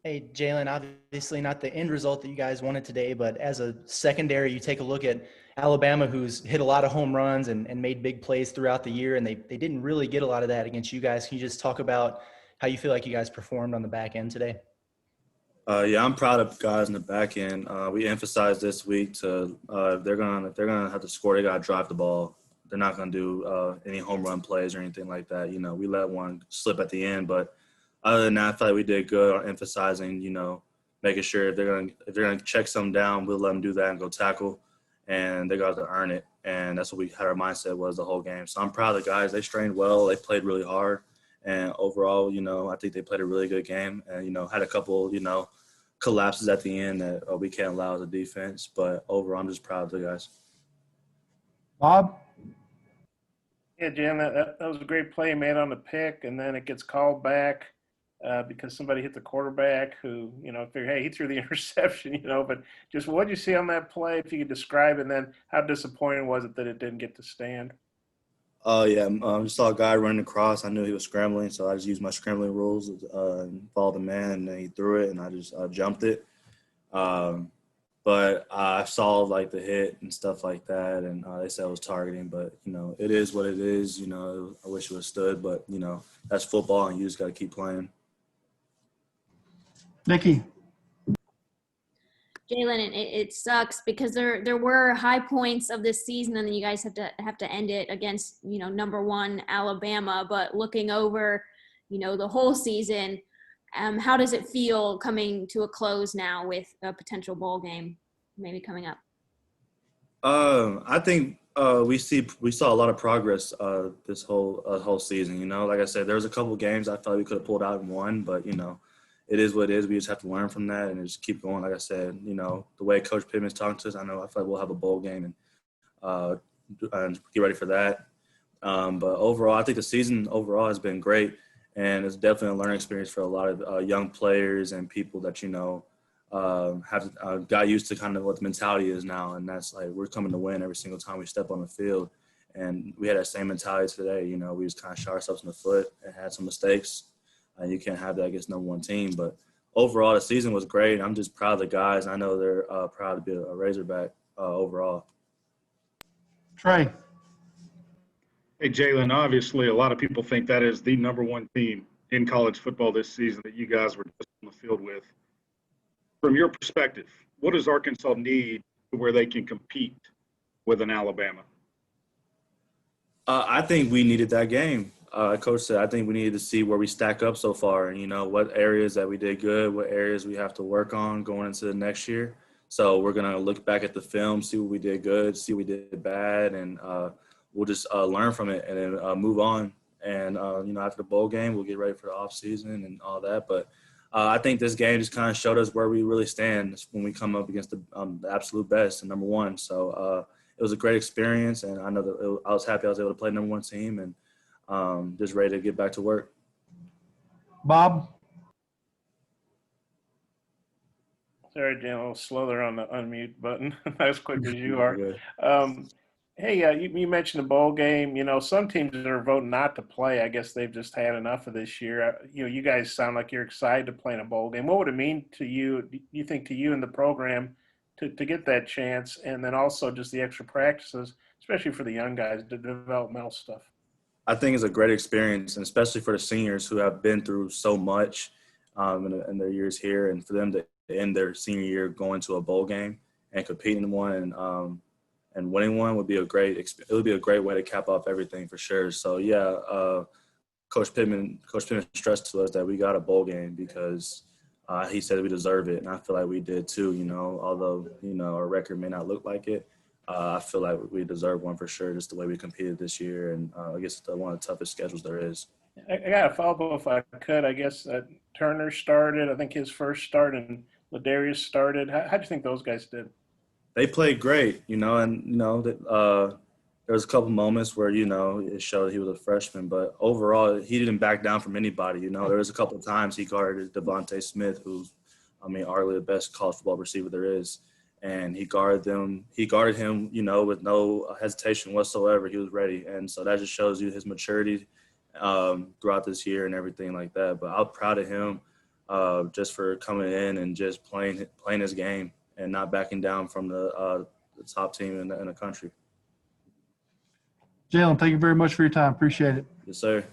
Hey, Jalen, obviously not the end result that you guys wanted today, but as a secondary, you take a look at Alabama, who's hit a lot of home runs and made big plays throughout the year, and they didn't really get a lot of that against you guys. Can you just talk about how you feel like you guys performed on the back end today? Yeah, I'm proud of guys in the back end. We emphasized this week to if they're gonna have to score, they gotta drive the ball. They're not gonna do any home run plays or anything like that. We let one slip at the end, but other than that, I feel like we did good on emphasizing. Making sure if they're gonna check something down, we'll let them do that and go tackle, and they got to earn it. And that's what we had our mindset was the whole game. So I'm proud of the guys. They strained well. They played really hard. And overall, I think they played a really good game and, had a couple, collapses at the end that we can't allow as a defense. But overall, I'm just proud of the guys. Bob? Yeah, Jim, that was a great play made on the pick, and then it gets called back because somebody hit the quarterback who, figured, hey, he threw the interception, but just what did you see on that play, if you could describe it, and then how disappointing was it that it didn't get to stand? Oh, yeah. Just saw a guy running across. I knew he was scrambling, so I just used my scrambling rules and followed the man, and then he threw it, and I just jumped it. Um, but I saw like the hit and stuff like that, and they said it was targeting. But it is what it is. I wish it would have stood, but that's football, and you just got to keep playing. Nikki? Jalen, it sucks because there were high points of this season, and then you guys have to end it against number one Alabama. But looking over, the whole season, how does it feel coming to a close now with a potential bowl game maybe coming up? I think we saw a lot of progress this whole season. Like I said, there was a couple games I felt like we could have pulled out and won, but it is what it is. We just have to learn from that and just keep going. Like I said, the way Coach Pittman's talking to us, I feel like we'll have a bowl game and get ready for that. But overall, I think the season overall has been great, and it's definitely a learning experience for a lot of young players and people that have got used to kind of what the mentality is now, and that's like we're coming to win every single time we step on the field. And we had that same mentality today. We just kind of shot ourselves in the foot and had some mistakes. And you can't have that against number one team. But overall, the season was great. I'm just proud of the guys. I know they're proud to be a Razorback overall. Trey? Hey, Jalen, obviously a lot of people think that is the number one team in college football this season that you guys were just on the field with. From your perspective, what does Arkansas need to where they can compete with an Alabama? I think we needed that game. Coach said, I think we needed to see where we stack up so far and, what areas that we did good, what areas we have to work on going into the next year. So we're going to look back at the film, see what we did good, see what we did bad, and we'll just learn from it and then move on. And, after the bowl game, we'll get ready for the offseason and all that. But I think this game just kind of showed us where we really stand when we come up against the absolute best and number one. So it was a great experience, and I know that I was happy I was able to play number one team and just ready to get back to work. Bob? Sorry, Jan, a little slow there on the unmute button. Not as quick as you are. Hey, you mentioned the bowl game. Some teams are voting not to play. I guess they've just had enough of this year. You guys sound like you're excited to play in a bowl game. What would it mean to you, do you think, to you in the program to get that chance, and then also just the extra practices, especially for the young guys, the developmental stuff? I think it's a great experience, and especially for the seniors who have been through so much in their years here, and for them to end their senior year going to a bowl game and competing in one and winning one would be a great way to cap off everything for sure. So yeah, Coach Pittman stressed to us that we got a bowl game because he said we deserve it, and I feel like we did too. Although our record may not look like it, I feel like we deserve one for sure, just the way we competed this year, and I guess one of the toughest schedules there is. I got to follow up if I could. I guess Turner started. I think his first start, and Ladarius started. How do you think those guys did? They played great, and there was a couple moments where it showed he was a freshman, but overall he didn't back down from anybody. There was a couple of times he guarded Devontae Smith, who's arguably the best college football receiver there is, and he guarded him, with no hesitation whatsoever. He was ready, and so that just shows you his maturity throughout this year and everything like that. But I'm proud of him. just for coming in and just playing his game and not backing down from the top team in the country. Jalen, thank you very much for your time. Appreciate it. Yes, sir.